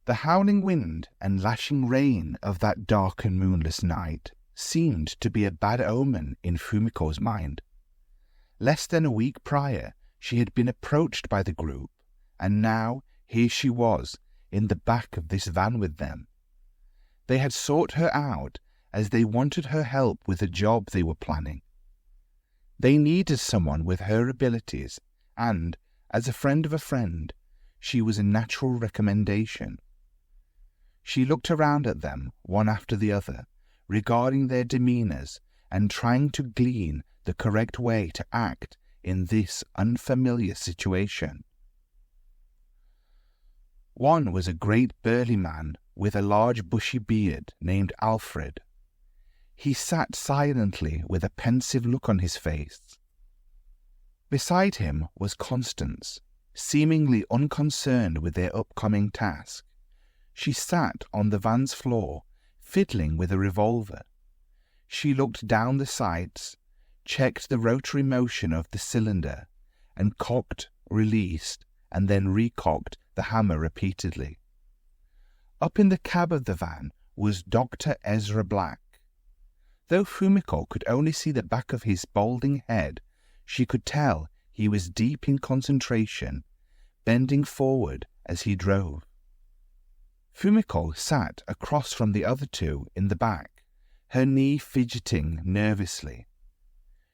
The howling wind and lashing rain of that dark and moonless night seemed to be a bad omen in Fumiko's mind. Less than a week prior, she had been approached by the group, and now here she was, in the back of this van with them. They had sought her out as they wanted her help with a job they were planning. They needed someone with her abilities, and, as a friend of a friend, she was a natural recommendation. She looked around at them, one after the other, regarding their demeanours and trying to glean the correct way to act in this unfamiliar situation. One was a great burly man with a large bushy beard named Alfred. He sat silently with a pensive look on his face. Beside him was Constance, seemingly unconcerned with their upcoming task. She sat on the van's floor, fiddling with a revolver. She looked down the sights, checked the rotary motion of the cylinder, and cocked, released, and then recocked the hammer repeatedly. Up in the cab of the van was Dr. Ezra Black. Though Fumiko could only see the back of his balding head, she could tell he was deep in concentration, bending forward as he drove. Fumiko sat across from the other two in the back, her knee fidgeting nervously.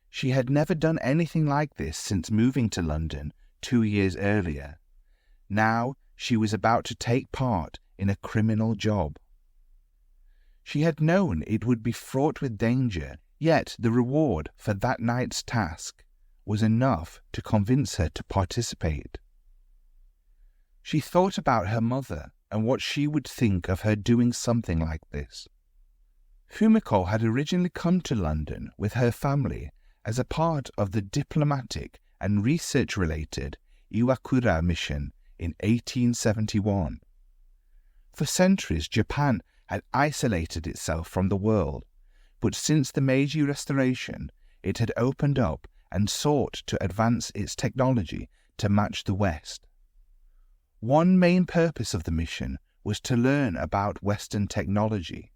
She had never done anything like this since moving to London 2 years earlier. Now she was about to take part in a criminal job. She had known it would be fraught with danger, yet the reward for that night's task was enough to convince her to participate. She thought about her mother and what she would think of her doing something like this. Fumiko had originally come to London with her family as a part of the diplomatic and research-related Iwakura mission in 1871. For centuries, Japan had isolated itself from the world, but since the Meiji Restoration, it had opened up and sought to advance its technology to match the West. One main purpose of the mission was to learn about Western technology,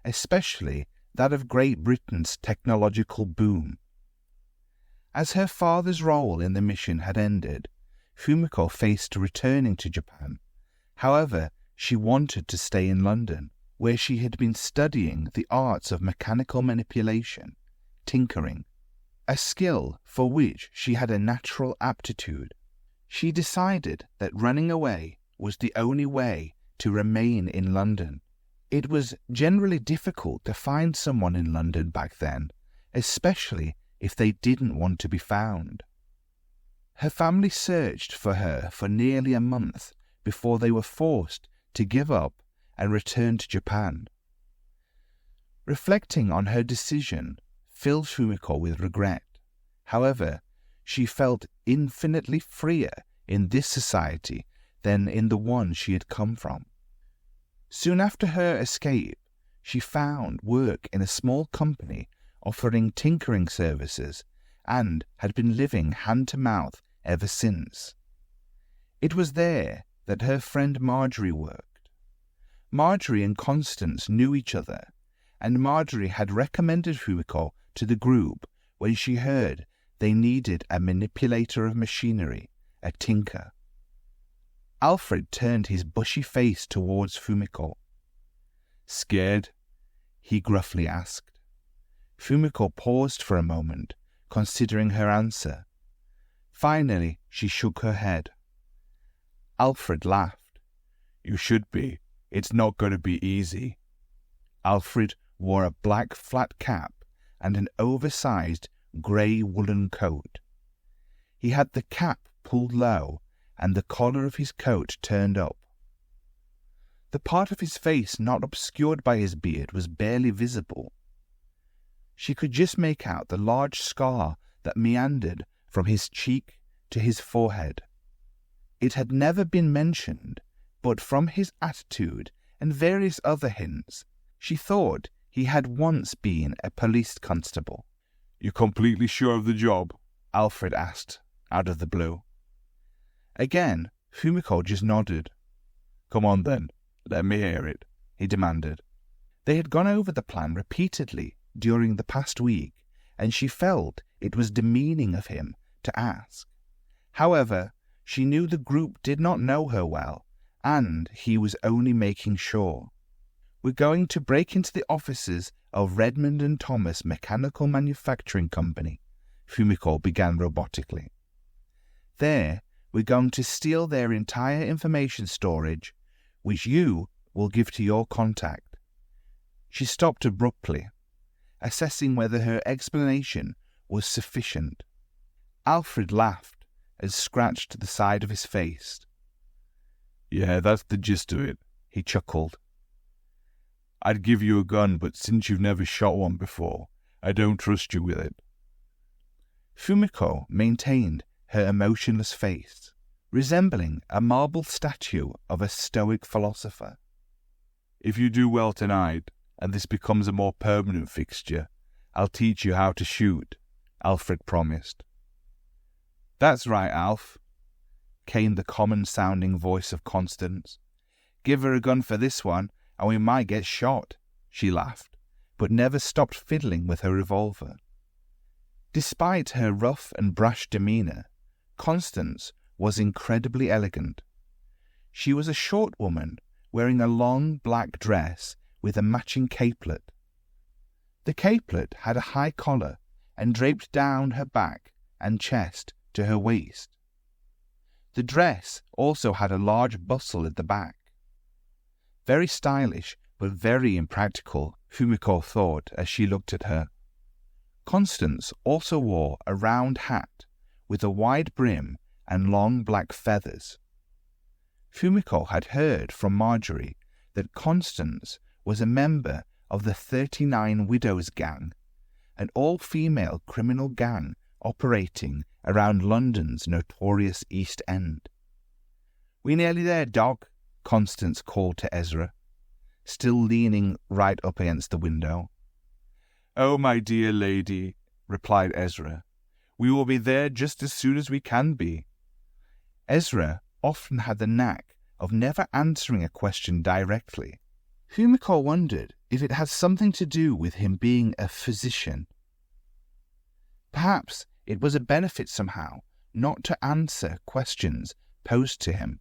especially that of Great Britain's technological boom. As her father's role in the mission had ended, Fumiko faced returning to Japan. However, she wanted to stay in London, where she had been studying the arts of mechanical manipulation, tinkering, a skill for which she had a natural aptitude. She decided that running away was the only way to remain in London. It was generally difficult to find someone in London back then, especially if they didn't want to be found. Her family searched for her for nearly a month before they were forced to give up and return to Japan. Reflecting on her decision filled Fumiko with regret. However, she felt infinitely freer in this society than in the one she had come from. Soon after her escape, she found work in a small company offering tinkering services and had been living hand-to-mouth ever since. It was there that her friend Marjorie worked. Marjorie and Constance knew each other, and Marjorie had recommended Fumiko to the group when she heard they needed a manipulator of machinery, a tinker. Alfred turned his bushy face towards Fumiko. "Scared?" he gruffly asked. Fumiko paused for a moment, considering her answer. Finally, she shook her head. Alfred laughed. "You should be. It's not going to be easy." Alfred wore a black flat cap and an oversized grey woolen coat. He had the cap pulled low and the collar of his coat turned up. The part of his face not obscured by his beard was barely visible. She could just make out the large scar that meandered from his cheek to his forehead. It had never been mentioned, but from his attitude and various other hints, she thought he had once been a police constable. "You're completely sure of the job?" Alfred asked, out of the blue. Again, Fumiko just nodded. "Come on then, Let me hear it, he demanded. They had gone over the plan repeatedly during the past week, and she felt it was demeaning of him to ask. However, she knew the group did not know her well, and he was only making sure. We're going to break into the offices of Redmond and Thomas Mechanical Manufacturing Company, Fumiko began robotically. There, we're going to steal their entire information storage, which you will give to your contact. She stopped abruptly, assessing whether her explanation was sufficient. Alfred laughed and scratched the side of his face. Yeah, that's the gist of it, he chuckled. I'd give you a gun, but since you've never shot one before, I don't trust you with it. Fumiko maintained her emotionless face, resembling a marble statue of a stoic philosopher. If you do well tonight, and this becomes a more permanent fixture, I'll teach you how to shoot, Alfred promised. That's right, Alf, came the common-sounding voice of Constance. Give her a gun for this one, and we might get shot, she laughed, but never stopped fiddling with her revolver. Despite her rough and brash demeanour, Constance was incredibly elegant. She was a short woman wearing a long black dress with a matching capelet. The capelet had a high collar and draped down her back and chest to her waist. The dress also had a large bustle at the back. Very stylish, but very impractical, Fumiko thought as she looked at her. Constance also wore a round hat with a wide brim and long black feathers. Fumiko had heard from Marjorie that Constance was a member of the 39 Widows Gang, an all-female criminal gang operating around London's notorious East End. "We nearly there, Doc," Constance called to Ezra, still leaning right up against the window. "Oh, my dear lady," replied Ezra, "we will be there just as soon as we can be." Ezra often had the knack of never answering a question directly. Fumiko wondered if it had something to do with him being a physician. Perhaps it was a benefit somehow not to answer questions posed to him.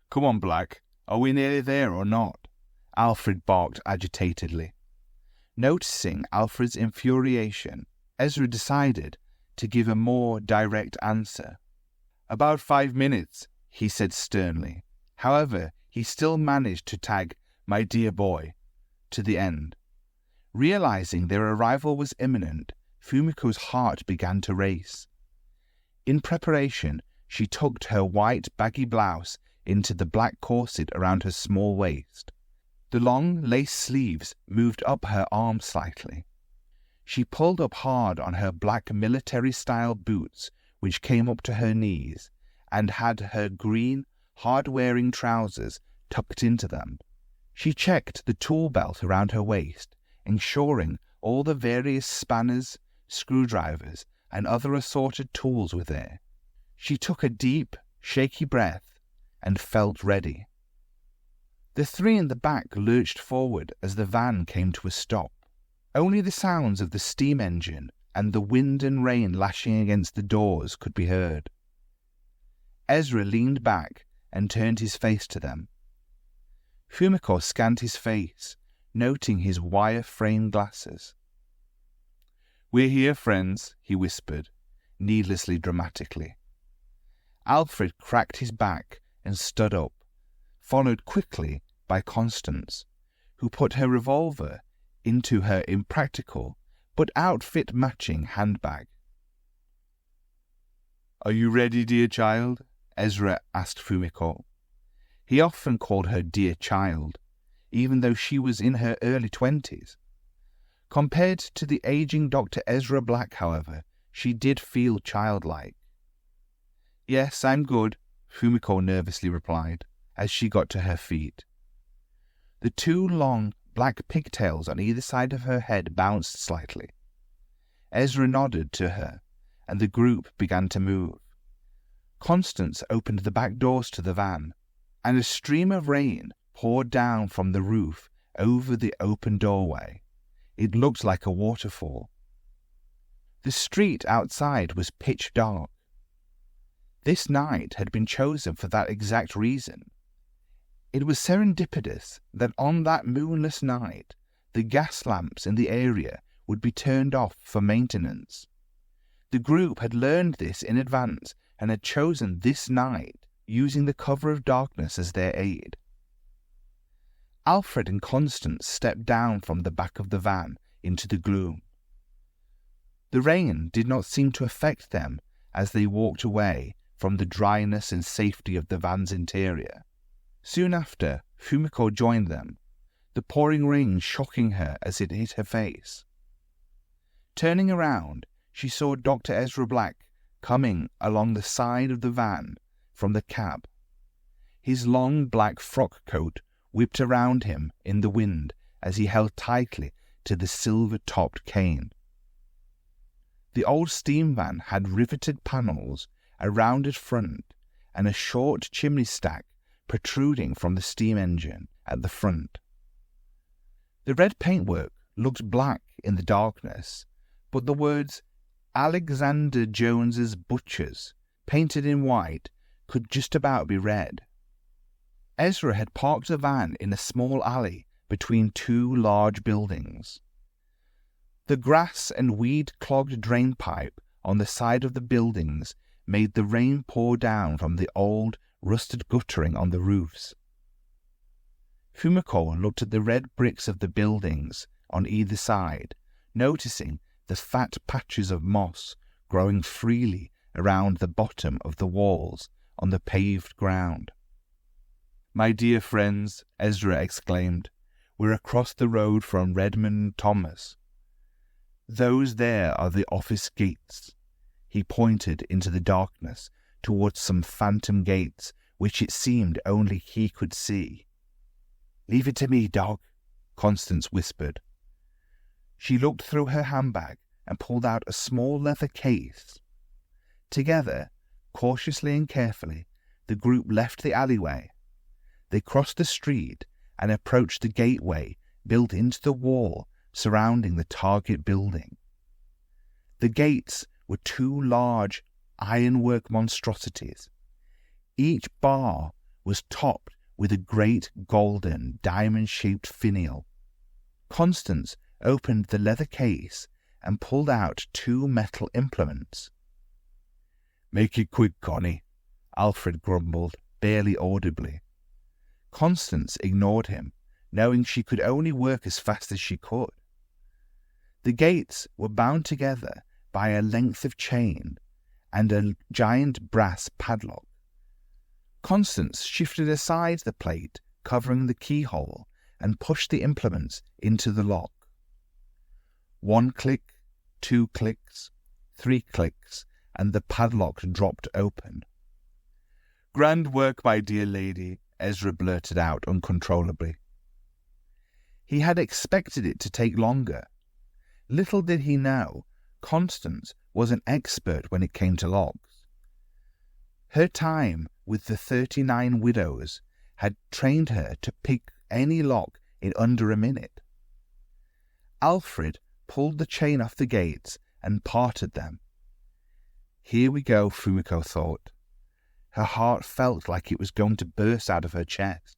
"Come on, Black, are we nearly there or not?" Alfred barked agitatedly. Noticing Alfred's infuriation, Ezra decided to give a more direct answer. "About 5 minutes," he said sternly. However, he still managed to tag "my dear boy" to the end. Realizing their arrival was imminent, Fumiko's heart began to race. In preparation, she tucked her white baggy blouse into the black corset around her small waist. The long lace sleeves moved up her arm slightly. She pulled up hard on her black military-style boots, which came up to her knees, and had her green, hard-wearing trousers tucked into them. She checked the tool belt around her waist, ensuring all the various spanners, screwdrivers, and other assorted tools were there. She took a deep, shaky breath and felt ready. The three in the back lurched forward as the van came to a stop. Only the sounds of the steam engine and the wind and rain lashing against the doors could be heard. Ezra leaned back and turned his face to them. Fumiko scanned his face, noting his wire-framed glasses. "We're here, friends," he whispered, needlessly dramatically. Alfred cracked his back and stood up, followed quickly by Constance, who put her revolver into her impractical but outfit-matching handbag. "Are you ready, dear child?" Ezra asked Fumiko. He often called her dear child, even though she was in her early 20s. Compared to the aging Dr. Ezra Black, however, she did feel childlike. "Yes, I'm good," Fumiko nervously replied, as she got to her feet. The two long black pigtails on either side of her head bounced slightly. Ezra nodded to her, and the group began to move. Constance opened the back doors to the van, and a stream of rain poured down from the roof over the open doorway. It looked like a waterfall. The street outside was pitch dark. This night had been chosen for that exact reason. It was serendipitous that on that moonless night, the gas lamps in the area would be turned off for maintenance. The group had learned this in advance and had chosen this night, using the cover of darkness as their aid. Alfred and Constance stepped down from the back of the van into the gloom. The rain did not seem to affect them as they walked away from the dryness and safety of the van's interior. Soon after, Fumiko joined them, the pouring rain shocking her as it hit her face. Turning around, she saw Dr. Ezra Black coming along the side of the van from the cab. His long black frock coat whipped around him in the wind as he held tightly to the silver-topped cane. The old steam van had riveted panels, a rounded front, and a short chimney stack protruding from the steam engine at the front. The red paintwork looked black in the darkness, but the words Alexander Jones's Butchers, painted in white, could just about be read. Ezra had parked the van in a small alley between two large buildings. The grass and weed-clogged drainpipe on the side of the buildings made the rain pour down from the old, rusted guttering on the roofs. Fumiko looked at the red bricks of the buildings on either side, noticing the fat patches of moss growing freely around the bottom of the walls on the paved ground. "My dear friends," Ezra exclaimed, "we're across the road from Redmond and Thomas. Those there are the office gates." He pointed into the darkness towards some phantom gates which it seemed only he could see. "Leave it to me, dog," Constance whispered. She looked through her handbag and pulled out a small leather case. Together, cautiously and carefully, the group left the alleyway. They crossed the street and approached the gateway built into the wall surrounding the target building. The gates were two large ironwork monstrosities. Each bar was topped with a great golden diamond-shaped finial. Constance opened the leather case and pulled out two metal implements. "Make it quick, Connie," Alfred grumbled, barely audibly. Constance ignored him, knowing she could only work as fast as she could. The gates were bound together by a length of chain and a giant brass padlock. Constance shifted aside the plate covering the keyhole and pushed the implements into the lock. 1 click, 2 clicks, 3 clicks, and the padlock dropped open. "Grand work, my dear lady," Ezra blurted out uncontrollably. He had expected it to take longer. Little did he know, Constance was an expert when it came to locks. Her time with the 39 widows had trained her to pick any lock in under a minute. Alfred pulled the chain off the gates and parted them. Here we go, Fumiko thought. Her heart felt like it was going to burst out of her chest.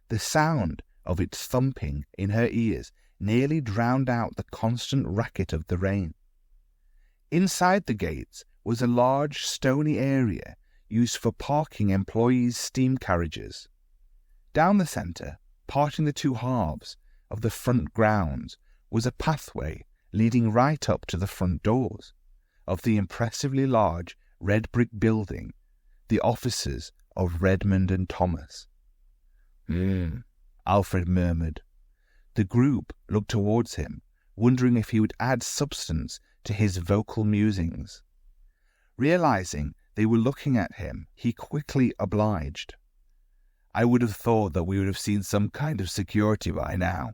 The sound of its thumping in her ears nearly drowned out the constant racket of the rain. Inside the gates was a large stony area used for parking employees' steam carriages. Down the centre, parting the two halves of the front grounds, was a pathway leading right up to the front doors of the impressively large red brick building, the offices of Redmond and Thomas. Alfred murmured. The group looked towards him, wondering if he would add substance to his vocal musings. Realizing they were looking at him, he quickly obliged. "I would have thought that we would have seen some kind of security by now."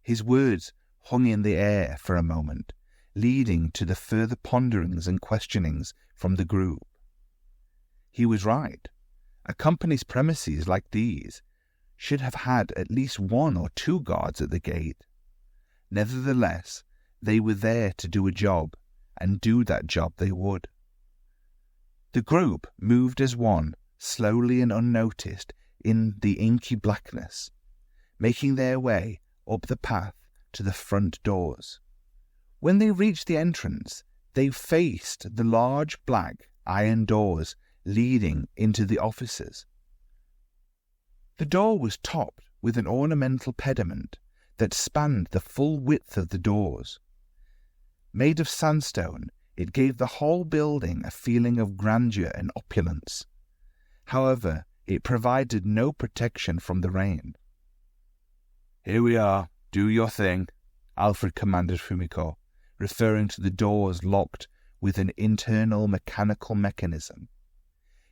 His words hung in the air for a moment, leading to the further ponderings and questionings from the group. He was right. A company's premises like these should have had at least 1 or 2 guards at the gate. Nevertheless, they were there to do a job, and do that job they would. The group moved as one, slowly and unnoticed, in the inky blackness, making their way up the path to the front doors. When they reached the entrance, they faced the large black iron doors leading into the offices. The door was topped with an ornamental pediment that spanned the full width of the doors. Made of sandstone, it gave the whole building a feeling of grandeur and opulence. However, it provided no protection from the rain. "Here we are, do your thing," Alfred commanded Fumiko, referring to the doors locked with an internal mechanical mechanism.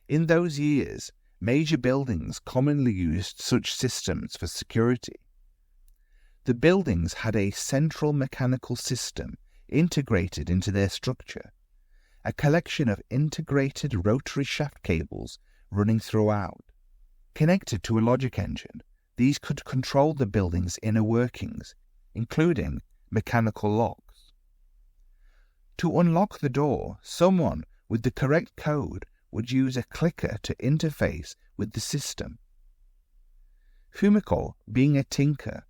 In those years, major buildings commonly used such systems for security. The buildings had a central mechanical system integrated into their structure, a collection of integrated rotary shaft cables running throughout. Connected to a logic engine, these could control the building's inner workings, including mechanical locks. To unlock the door, someone with the correct code would use a clicker to interface with the system. Fumiko, being a tinker,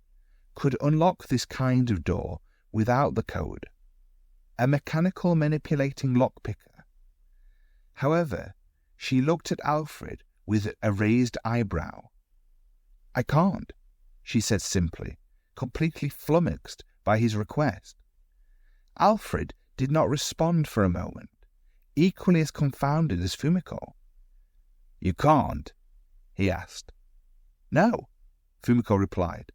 could unlock this kind of door without the code, a mechanical manipulating lockpicker. However, she looked at Alfred with a raised eyebrow. "I can't," she said simply, completely flummoxed by his request. Alfred did not respond for a moment, equally as confounded as Fumiko. "You can't?" he asked. "No," Fumiko replied.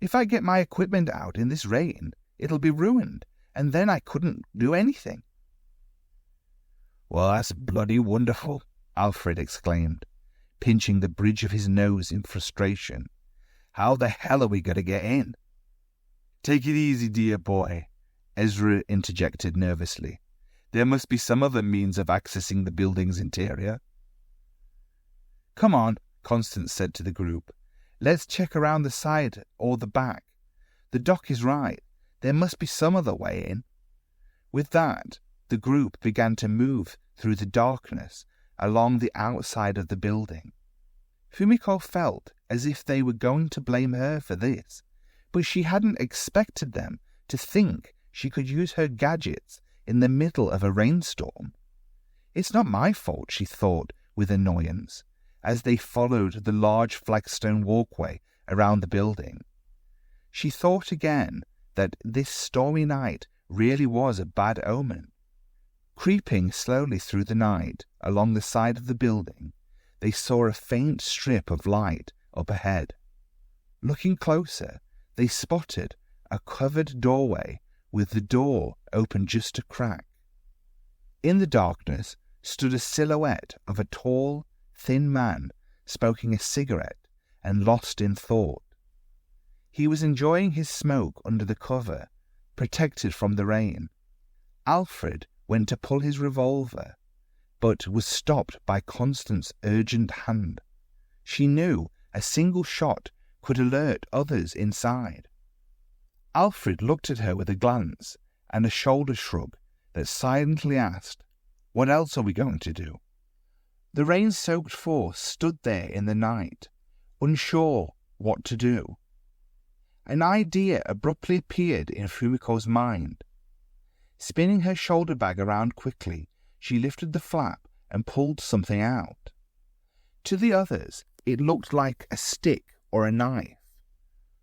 "If I get my equipment out in this rain, it'll be ruined, and then I couldn't do anything." "Well, that's bloody wonderful," Alfred exclaimed, pinching the bridge of his nose in frustration. "How the hell are we going to get in?" "Take it easy, dear boy," Ezra interjected nervously. "There must be some other means of accessing the building's interior." "Come on," Constance said to the group. "Let's check around the side or the back. The doc is right. There must be some other way in." With that, the group began to move through the darkness along the outside of the building. Fumiko felt as if they were going to blame her for this, but she hadn't expected them to think she could use her gadgets in the middle of a rainstorm. "It's not my fault," she thought with annoyance, as they followed the large flagstone walkway around the building. She thought again that this stormy night really was a bad omen. Creeping slowly through the night along the side of the building, they saw a faint strip of light up ahead. Looking closer, they spotted a covered doorway with the door open just a crack. In the darkness stood a silhouette of a tall, thin man smoking a cigarette and lost in thought. He was enjoying his smoke under the cover, protected from the rain. Alfred went to pull his revolver, but was stopped by Constance's urgent hand. She knew a single shot could alert others inside. Alfred looked at her with a glance and a shoulder shrug that silently asked, "What else are we going to do?" The rain-soaked force stood there in the night, unsure what to do. An idea abruptly appeared in Fumiko's mind. Spinning her shoulder bag around quickly, she lifted the flap and pulled something out. To the others, it looked like a stick or a knife.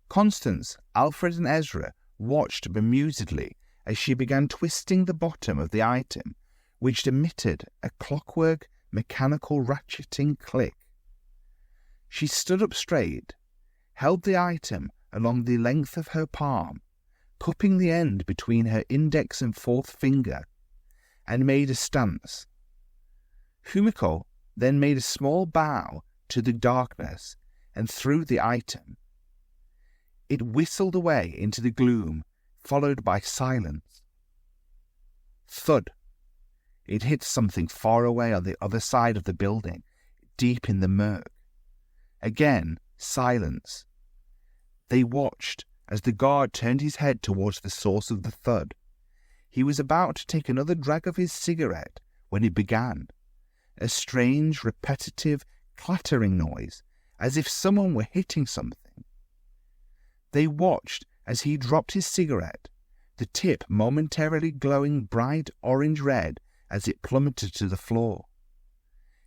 Constance, Alfred and Ezra watched bemusedly as she began twisting the bottom of the item, which emitted a clockwork mechanical ratcheting click. She stood up straight, held the item along the length of her palm, cupping the end between her index and fourth finger, and made a stance. Fumiko then made a small bow to the darkness and threw the item. It whistled away into the gloom, followed by silence. Thud! It hit something far away on the other side of the building, deep in the murk. Again, Silence. They watched as the guard turned his head towards the source of the thud. He was about to take another drag of his cigarette when it began. A strange, repetitive, clattering noise, as if someone were hitting something. They watched as he dropped his cigarette, the tip momentarily glowing bright orange red as it plummeted to the floor.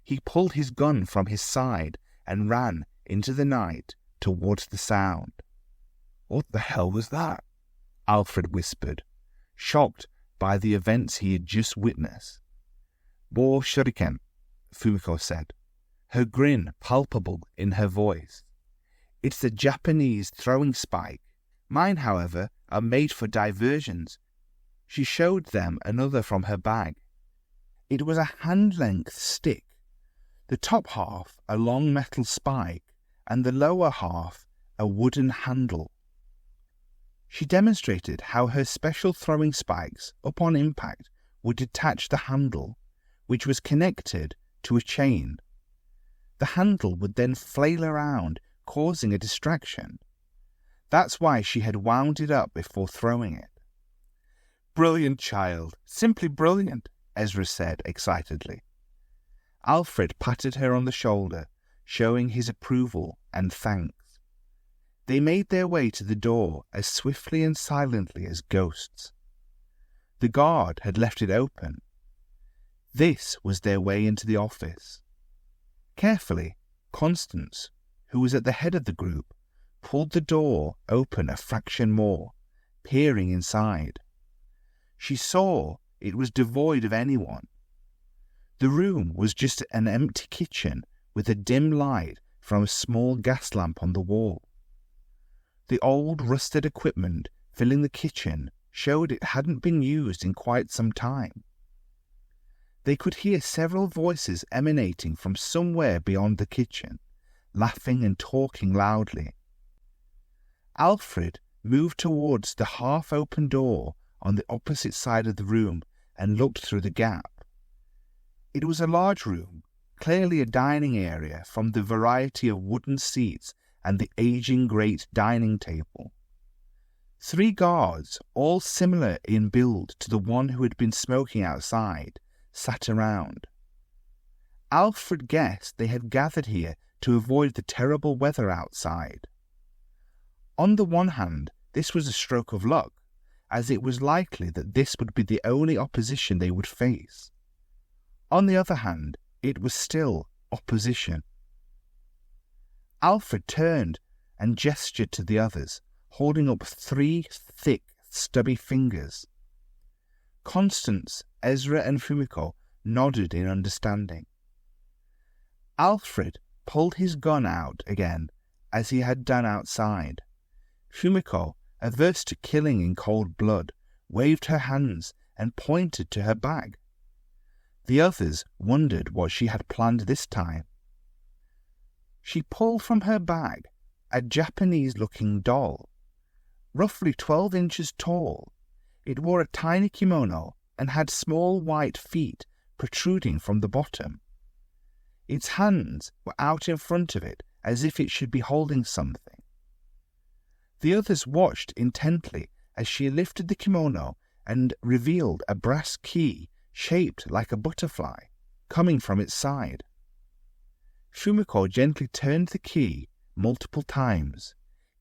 He pulled his gun from his side and ran into the night towards the sound. "What the hell was that?" Alfred whispered, shocked by the events he had just witnessed. "War shuriken," Fumiko said, her grin palpable in her voice. "It's a Japanese throwing spike. Mine, however, are made for diversions." She showed them another from her bag. It was a hand-length stick, the top half a long metal spike, and the lower half a wooden handle. She demonstrated how her special throwing spikes, upon impact, would detach the handle, which was connected to a chain. The handle would then flail around, causing a distraction. That's why she had wound it up before throwing it. "Brilliant, child, simply brilliant," Ezra said excitedly. Alfred patted her on the shoulder, showing his approval and thanks. They made their way to the door as swiftly and silently as ghosts. The guard had left it open. This was their way into the office. Carefully, Constance, who was at the head of the group, pulled the door open a fraction more, peering inside. She saw it was devoid of anyone. The room was just an empty kitchen with a dim light from a small gas lamp on the wall. The old rusted equipment filling the kitchen showed it hadn't been used in quite some time. They could hear several voices emanating from somewhere beyond the kitchen, laughing and talking loudly. Alfred moved towards the half-open door on the opposite side of the room and looked through the gap. It was a large room, clearly a dining area from the variety of wooden seats and the aging great dining table. 3 guards, all similar in build to the one who had been smoking outside, sat around. Alfred guessed they had gathered here to avoid the terrible weather outside. On the one hand, this was a stroke of luck, as it was likely that this would be the only opposition they would face. On the other hand, it was still opposition. Alfred turned and gestured to the others, holding up 3 thick, stubby fingers. Constance, Ezra, and Fumiko nodded in understanding. Alfred pulled his gun out again, as he had done outside. Fumiko, averse to killing in cold blood, waved her hands and pointed to her bag. The others wondered what she had planned this time. She pulled from her bag a Japanese-looking doll, roughly 12 inches tall. It wore a tiny kimono and had small white feet protruding from the bottom. Its hands were out in front of it as if it should be holding something. The others watched intently as she lifted the kimono and revealed a brass key shaped like a butterfly coming from its side. Fumiko gently turned the key multiple times,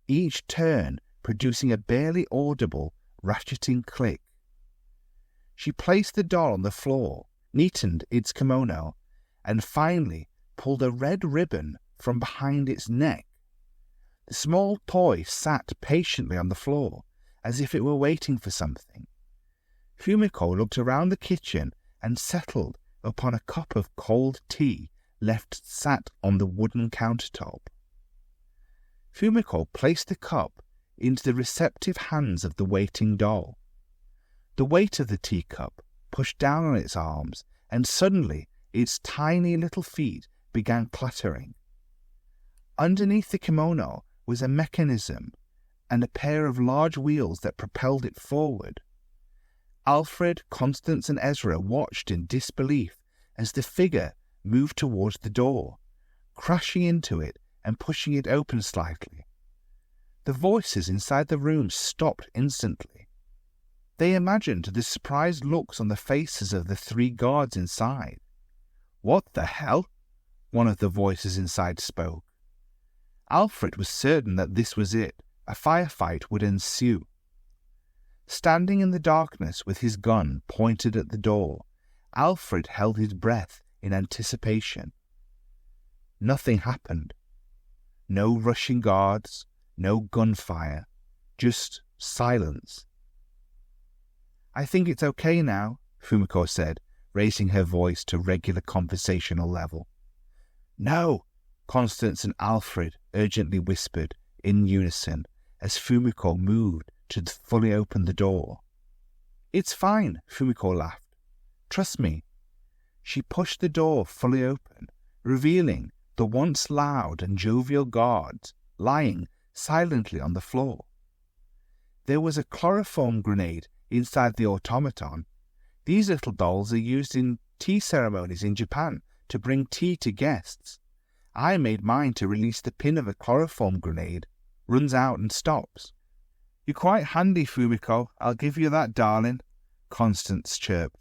each turn producing a barely audible ratcheting click. She placed the doll on the floor, neatened its kimono, and finally pulled a red ribbon from behind its neck. The small toy sat patiently on the floor, as if it were waiting for something. Fumiko looked around the kitchen and settled upon a cup of cold tea left sat on the wooden countertop. Fumiko placed the cup into the receptive hands of the waiting doll. The weight of the teacup pushed down on its arms, and suddenly its tiny little feet began clattering. Underneath the kimono was a mechanism and a pair of large wheels that propelled it forward. Alfred, Constance, and Ezra watched in disbelief as the figure moved towards the door, crashing into it and pushing it open slightly. The voices inside the room stopped instantly. They imagined the surprised looks on the faces of the 3 guards inside. "What the hell?" one of the voices inside spoke. Alfred was certain that this was it. A firefight would ensue. Standing in the darkness with his gun pointed at the door, Alfred held his breath in anticipation. Nothing happened. No rushing guards, no gunfire, just silence. "I think it's okay now," Fumiko said, raising her voice to regular conversational level. "No," Constance and Alfred urgently whispered in unison as Fumiko moved to fully open the door. "It's fine," Fumiko laughed. "Trust me." She pushed the door fully open, revealing the once loud and jovial guards lying silently on the floor. There was a chloroform grenade inside the automaton. These little dolls are used in tea ceremonies in Japan to bring tea to guests. I made mine to release the pin of a chloroform grenade. Runs out and stops. "You're quite handy, Fumiko, I'll give you that, darling," Constance chirped.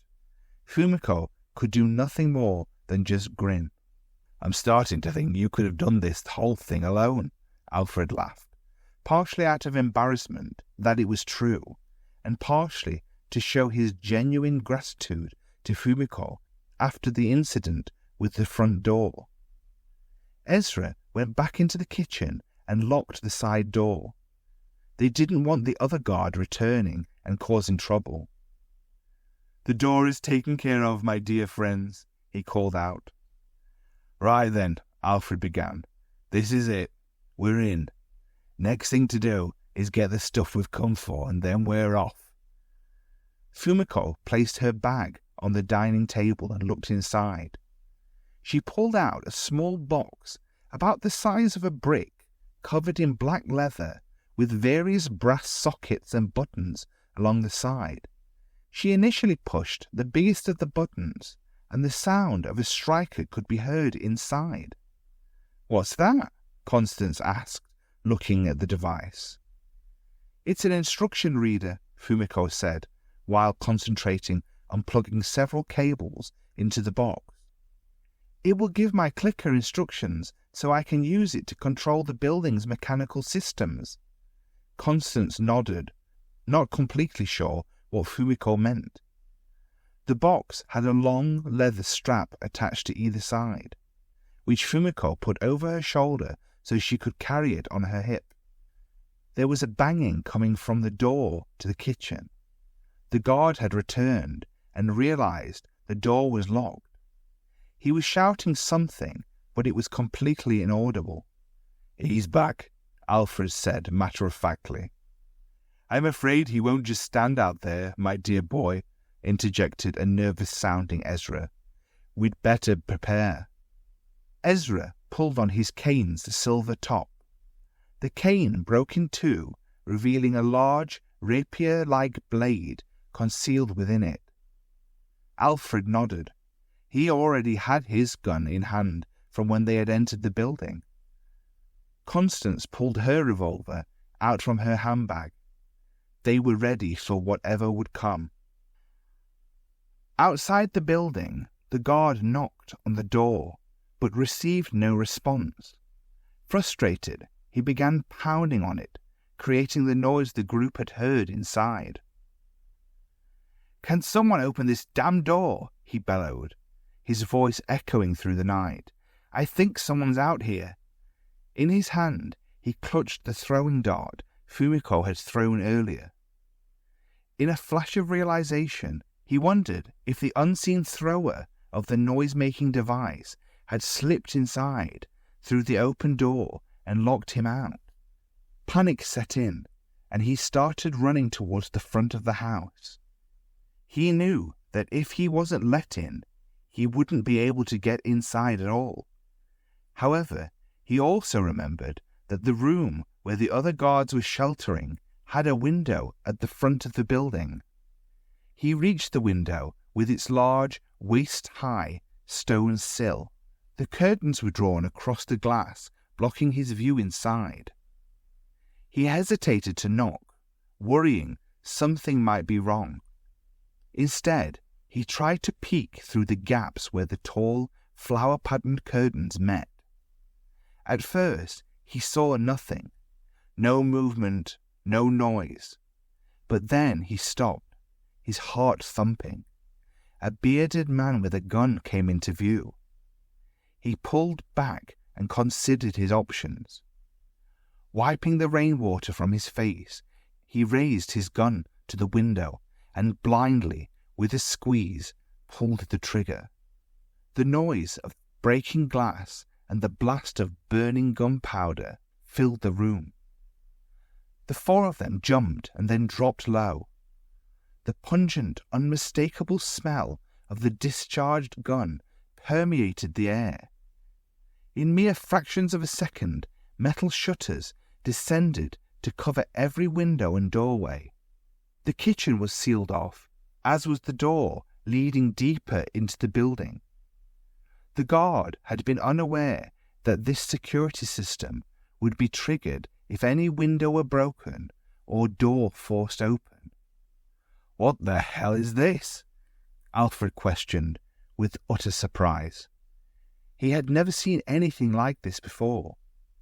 Fumiko could do nothing more than just grin. "I'm starting to think you could have done this whole thing alone," Alfred laughed, partially out of embarrassment that it was true, and partially to show his genuine gratitude to Fumiko after the incident with the front door. Ezra went back into the kitchen and locked the side door. They didn't want the other guard returning and causing trouble. "The door is taken care of, my dear friends," he called out. "Right then," Alfred began. "This is it. We're in. Next thing to do is get the stuff we've come for, and then we're off." Fumiko placed her bag on the dining table and looked inside. She pulled out a small box about the size of a brick, covered in black leather, with various brass sockets and buttons along the side. She initially pushed the biggest of the buttons, and the sound of a striker could be heard inside. "What's that?" Constance asked, looking at the device. "It's an instruction reader," Fumiko said, while concentrating on plugging several cables into the box. "It will give my clicker instructions so I can use it to control the building's mechanical systems." Constance nodded, not completely sure what Fumiko meant. The box had a long leather strap attached to either side, which Fumiko put over her shoulder so she could carry it on her hip. There was a banging coming from the door to the kitchen. The guard had returned and realized the door was locked. He was shouting something, but it was completely inaudible. "He's back," Alfred said matter-of-factly. "I'm afraid he won't just stand out there, my dear boy," interjected a nervous-sounding Ezra. "We'd better prepare." Ezra pulled on his cane's silver top. The cane broke in two, revealing a large, rapier-like blade concealed within it. Alfred nodded. He already had his gun in hand from when they had entered the building. Constance pulled her revolver out from her handbag. They were ready for whatever would come. Outside the building, the guard knocked on the door, but received no response. Frustrated, he began pounding on it, creating the noise the group had heard inside. "Can someone open this damn door?" he bellowed, his voice echoing through the night. "I think someone's out here." In his hand, he clutched the throwing dart Fumiko had thrown earlier. In a flash of realization, he wondered if the unseen thrower of the noise-making device had slipped inside through the open door and locked him out. Panic set in, and he started running towards the front of the house. He knew that if he wasn't let in, he wouldn't be able to get inside at all. However, he also remembered that the room where the other guards were sheltering had a window at the front of the building. He reached the window with its large, waist-high stone sill. The curtains were drawn across the glass, blocking his view inside. He hesitated to knock, worrying something might be wrong. Instead, he tried to peek through the gaps where the tall, flower-patterned curtains met. At first, he saw nothing, no movement, no noise. But then he stopped, his heart thumping. A bearded man with a gun came into view. He pulled back and considered his options. Wiping the rainwater from his face, he raised his gun to the window and blindly, with a squeeze, pulled the trigger. The noise of breaking glass and the blast of burning gunpowder filled the room. The four of them jumped and then dropped low. The pungent, unmistakable smell of the discharged gun permeated the air. In mere fractions of a second, metal shutters descended to cover every window and doorway. The kitchen was sealed off, as was the door leading deeper into the building. The guard had been unaware that this security system would be triggered if any window were broken or door forced open. "What the hell is this?" Alfred questioned with utter surprise. He had never seen anything like this before.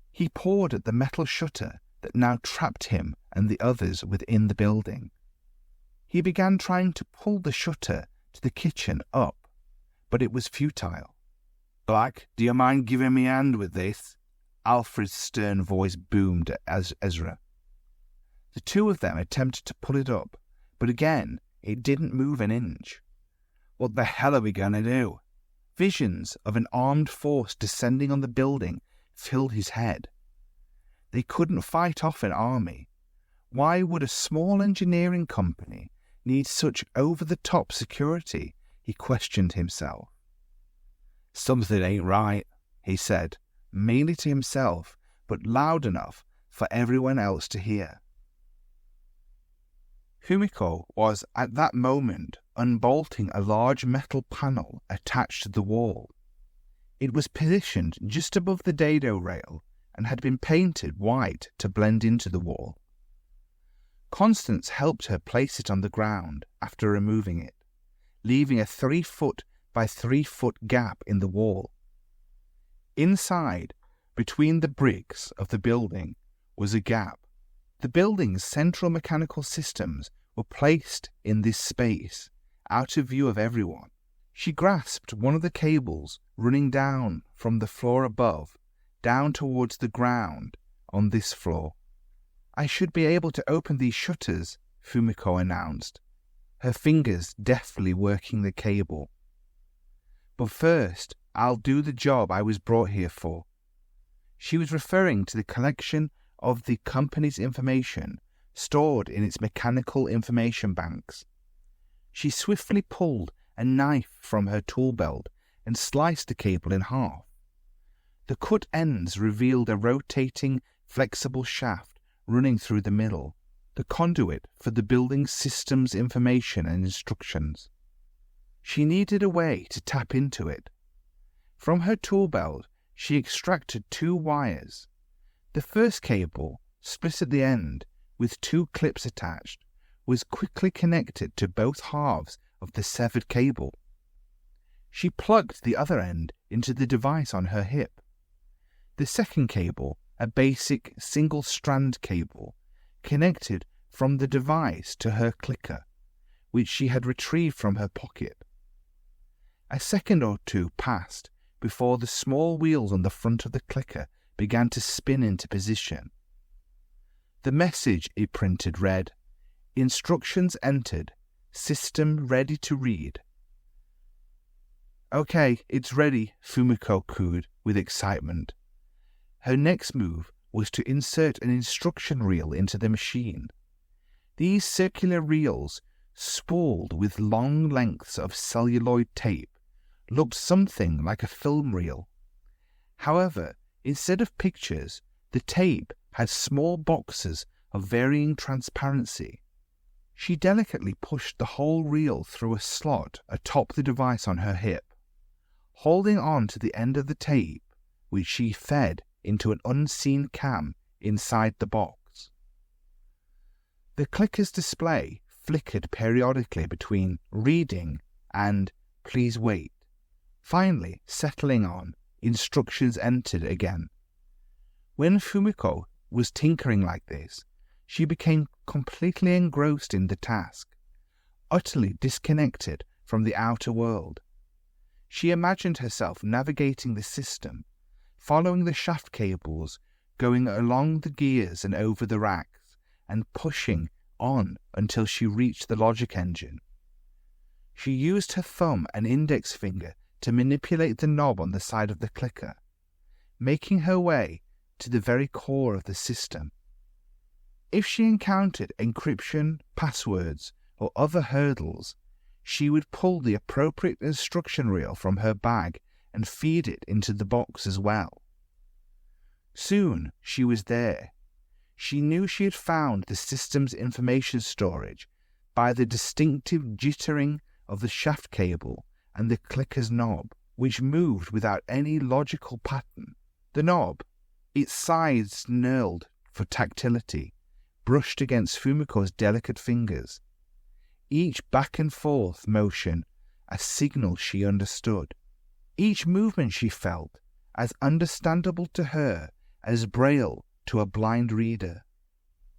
He pawed at the metal shutter that now trapped him and the others within the building. He began trying to pull the shutter to the kitchen up, but it was futile. "Black, do you mind giving me a hand with this?" Alfred's stern voice boomed at Ezra. The two of them attempted to pull it up, but again it didn't move an inch. "What the hell are we going to do?" Visions of an armed force descending on the building filled his head. They couldn't fight off an army. Why would a small engineering company need such over-the-top security? He questioned himself. "Something ain't right," he said, mainly to himself, but loud enough for everyone else to hear. Fumiko was at that moment unbolting a large metal panel attached to the wall. It was positioned just above the dado rail and had been painted white to blend into the wall. Constance helped her place it on the ground after removing it, leaving a 3-foot by 3-foot gap in the wall. Inside, between the bricks of the building, was a gap. The building's central mechanical systems were placed in this space, out of view of everyone. She grasped one of the cables running down from the floor above, down towards the ground on this floor. "I should be able to open these shutters," Fumiko announced, her fingers deftly working the cable. "But first, I'll do the job I was brought here for." She was referring to the collection of the company's information stored in its mechanical information banks. She swiftly pulled a knife from her tool belt and sliced the cable in half. The cut ends revealed a rotating, flexible shaft running through the middle, the conduit for the building's systems information and instructions. She needed a way to tap into it. From her tool belt, she extracted 2 wires. The first cable, split at the end, with 2 clips attached, was quickly connected to both halves of the severed cable. She plugged the other end into the device on her hip. The second cable, a basic single-strand cable, connected from the device to her clicker, which she had retrieved from her pocket. A second or two passed before the small wheels on the front of the clicker began to spin into position. The message it printed read, "Instructions entered. System ready to read." "Okay, it's ready," Fumiko cooed with excitement. Her next move was to insert an instruction reel into the machine. These circular reels, spooled with long lengths of celluloid tape, looked something like a film reel. However, instead of pictures, the tape had small boxes of varying transparency. She delicately pushed the whole reel through a slot atop the device on her hip. Holding on to the end of the tape, which she fed into an unseen cam inside the box. The clicker's display flickered periodically between reading and please wait, finally settling on instructions entered again. When Fumiko was tinkering like this, she became completely engrossed in the task, utterly disconnected from the outer world. She imagined herself navigating the system, following the shaft cables, going along the gears and over the racks, and pushing on until she reached the logic engine. She used her thumb and index finger to manipulate the knob on the side of the clicker, making her way to the very core of the system. If she encountered encryption, passwords, or other hurdles, she would pull the appropriate instruction reel from her bag and feed it into the box as well. Soon she was there. She knew she had found the system's information storage by the distinctive jittering of the shaft cable and the clicker's knob, which moved without any logical pattern. The knob, its sides knurled for tactility, brushed against Fumiko's delicate fingers. Each back and forth motion a signal she understood. Each movement she felt as understandable to her as Braille to a blind reader.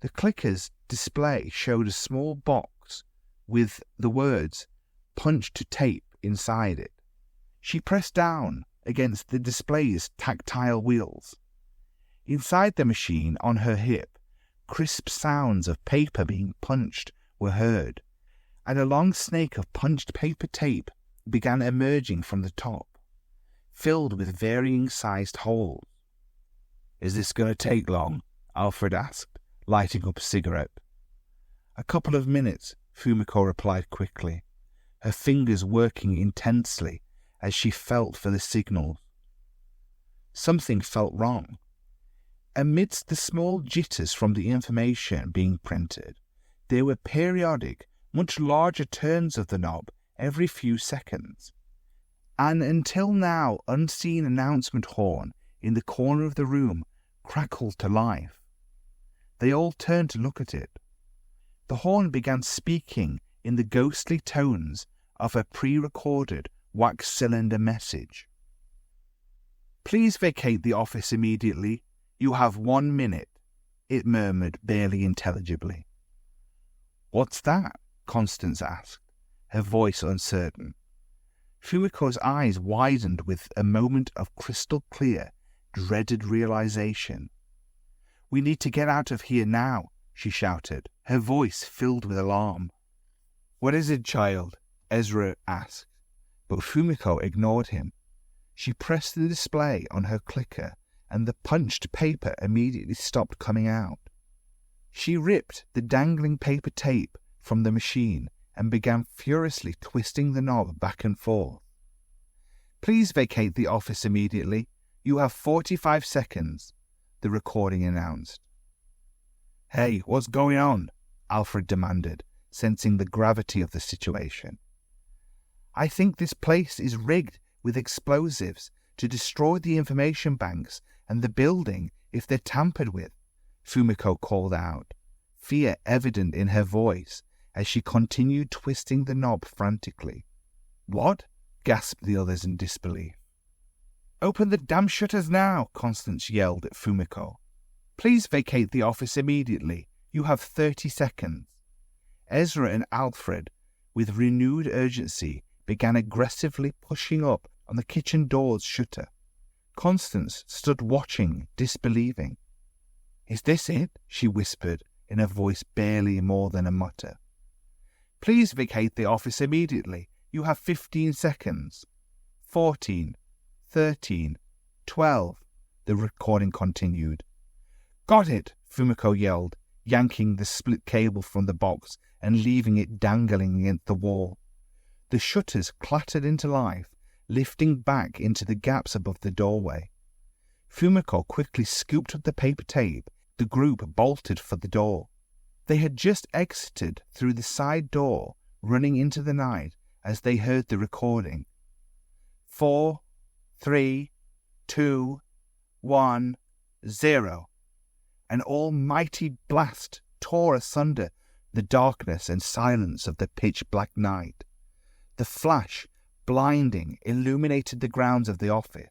The clicker's display showed a small box with the words "punched to tape" inside it. She pressed down against the display's tactile wheels. Inside the machine on her hip, crisp sounds of paper being punched were heard, and a long snake of punched paper tape began emerging from the top, filled with varying-sized holes. "Is this going to take long?" Alfred asked, lighting up a cigarette. "A couple of minutes," Fumiko replied quickly, her fingers working intensely as she felt for the signals. Something felt wrong. Amidst the small jitters from the information being printed, there were periodic, much larger turns of the knob every few seconds. An until now unseen announcement horn in the corner of the room crackled to life. They all turned to look at it. The horn began speaking in the ghostly tones of a pre-recorded wax cylinder message. "Please vacate the office immediately. You have 1 minute," it murmured barely intelligibly. "What's that?" Constance asked, her voice uncertain. Fumiko's eyes widened with a moment of crystal clear, dreaded realization. "We need to get out of here now," she shouted, her voice filled with alarm. "What is it, child?" Ezra asked, but Fumiko ignored him. She pressed the display on her clicker, and the punched paper immediately stopped coming out. She ripped the dangling paper tape from the machine and began furiously twisting the knob back and forth. "Please vacate the office immediately. You have 45 seconds, the recording announced. "Hey, what's going on?" Alfred demanded, sensing the gravity of the situation. "I think this place is rigged with explosives to destroy the information banks and the building if they're tampered with," Fumiko called out, fear evident in her voice as she continued twisting the knob frantically. "What?" gasped the others in disbelief. "Open the damn shutters now!" Constance yelled at Fumiko. "Please vacate the office immediately. You have 30 seconds. Ezra and Alfred, with renewed urgency, began aggressively pushing up on the kitchen door's shutter. Constance stood watching, disbelieving. "Is this it?" she whispered in a voice barely more than a mutter. "Please vacate the office immediately. You have 15 seconds. 14, 13, 12, the recording continued. "Got it!" Fumiko yelled, yanking the split cable from the box and leaving it dangling against the wall. The shutters clattered into life, lifting back into the gaps above the doorway. Fumiko quickly scooped up the paper tape. The group bolted for the door. They had just exited through the side door, running into the night as they heard the recording. 4, 3, 2, 1, 0. An almighty blast tore asunder the darkness and silence of the pitch-black night. The flash, blinding, illuminated the grounds of the office.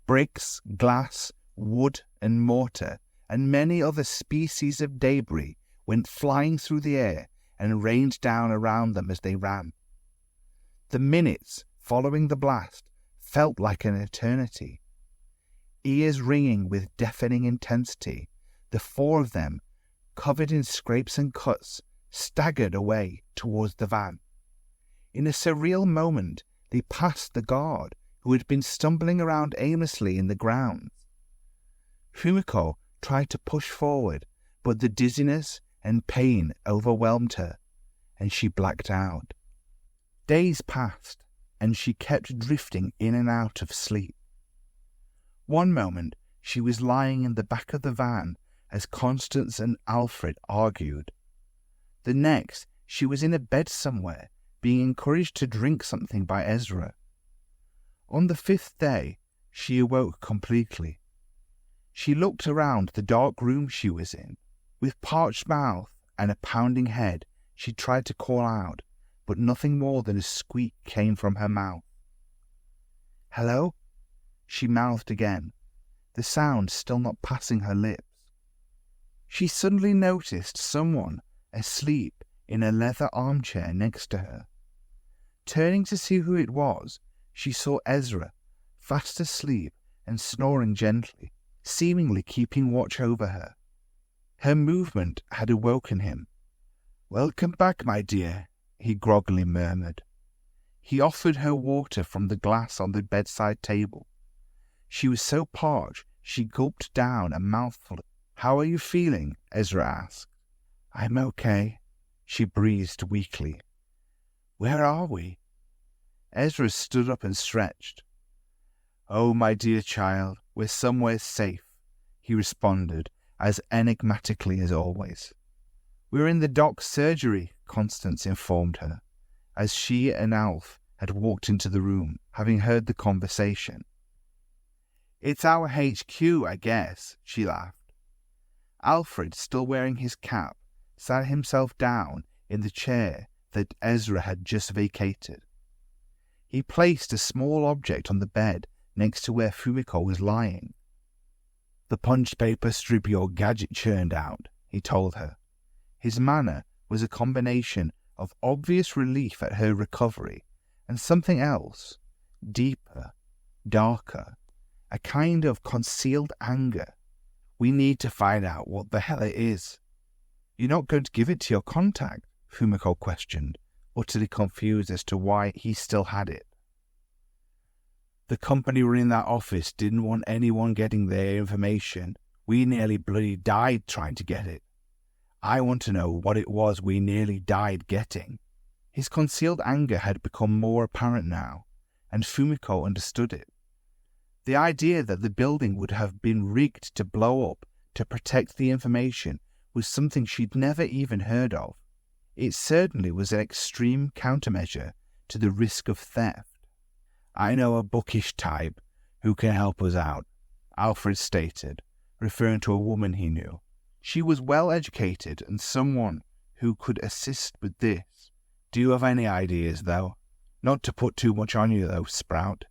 Bricks, glass, wood and mortar, and many other species of debris went flying through the air and rained down around them as they ran. The minutes following the blast felt like an eternity. Ears ringing with deafening intensity, the 4 of them, covered in scrapes and cuts, staggered away towards the van. In a surreal moment, they passed the guard, who had been stumbling around aimlessly in the grounds. Fumiko tried to push forward, but the dizziness and pain overwhelmed her, and she blacked out. Days passed, and she kept drifting in and out of sleep. One moment, she was lying in the back of the van as Constance and Alfred argued. The next, she was in a bed somewhere, being encouraged to drink something by Ezra. On the 5th day, she awoke completely. She looked around the dark room she was in. With parched mouth and a pounding head, she tried to call out, but nothing more than a squeak came from her mouth. "Hello?" she mouthed again, the sound still not passing her lips. She suddenly noticed someone asleep in a leather armchair next to her. Turning to see who it was, she saw Ezra, fast asleep and snoring gently, seemingly keeping watch over her. Her movement had awoken him. "Welcome back, my dear," he groggily murmured. He offered her water from the glass on the bedside table. She was so parched she gulped down a mouthful. "How are you feeling?" Ezra asked. "I'm okay," she breathed weakly. "Where are we?" Ezra stood up and stretched. "Oh, my dear child, we're somewhere safe," he responded, as enigmatically as always. "We're in the doc's surgery," Constance informed her, as she and Alf had walked into the room, having heard the conversation. "It's our HQ, I guess," she laughed. Alfred, still wearing his cap, sat himself down in the chair that Ezra had just vacated. He placed a small object on the bed next to where Fumiko was lying. "The punched paper strip your gadget churned out," he told her. His manner was a combination of obvious relief at her recovery and something else, deeper, darker, a kind of concealed anger. "We need to find out what the hell it is." "You're not going to give it to your contact?" Fumiko questioned, utterly confused as to why he still had it. "The company running that office didn't want anyone getting their information. We nearly bloody died trying to get it. I want to know what it was we nearly died getting." His concealed anger had become more apparent now, and Fumiko understood it. The idea that the building would have been rigged to blow up to protect the information was something she'd never even heard of. It certainly was an extreme countermeasure to the risk of theft. "I know a bookish type who can help us out," Alfred stated, referring to a woman he knew. She was well educated and someone who could assist with this. "Do you have any ideas, though? Not to put too much on you, though, Sprout."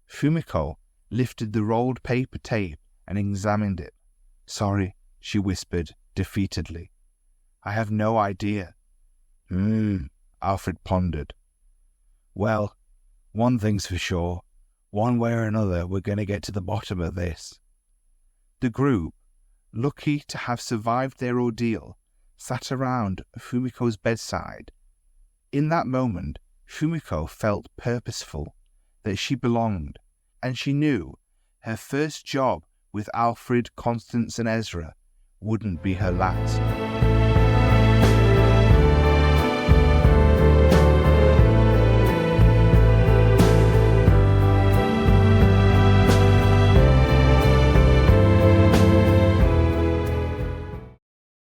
Fumiko lifted the rolled paper tape and examined it. "Sorry," she whispered defeatedly. "I have no idea." Alfred pondered. "Well, one thing's for sure. One way or another, we're going to get to the bottom of this." The group, lucky to have survived their ordeal, sat around Fumiko's bedside. In that moment, Fumiko felt purposeful, that she belonged, and she knew her first job with Alfred, Constance and Ezra wouldn't be her last.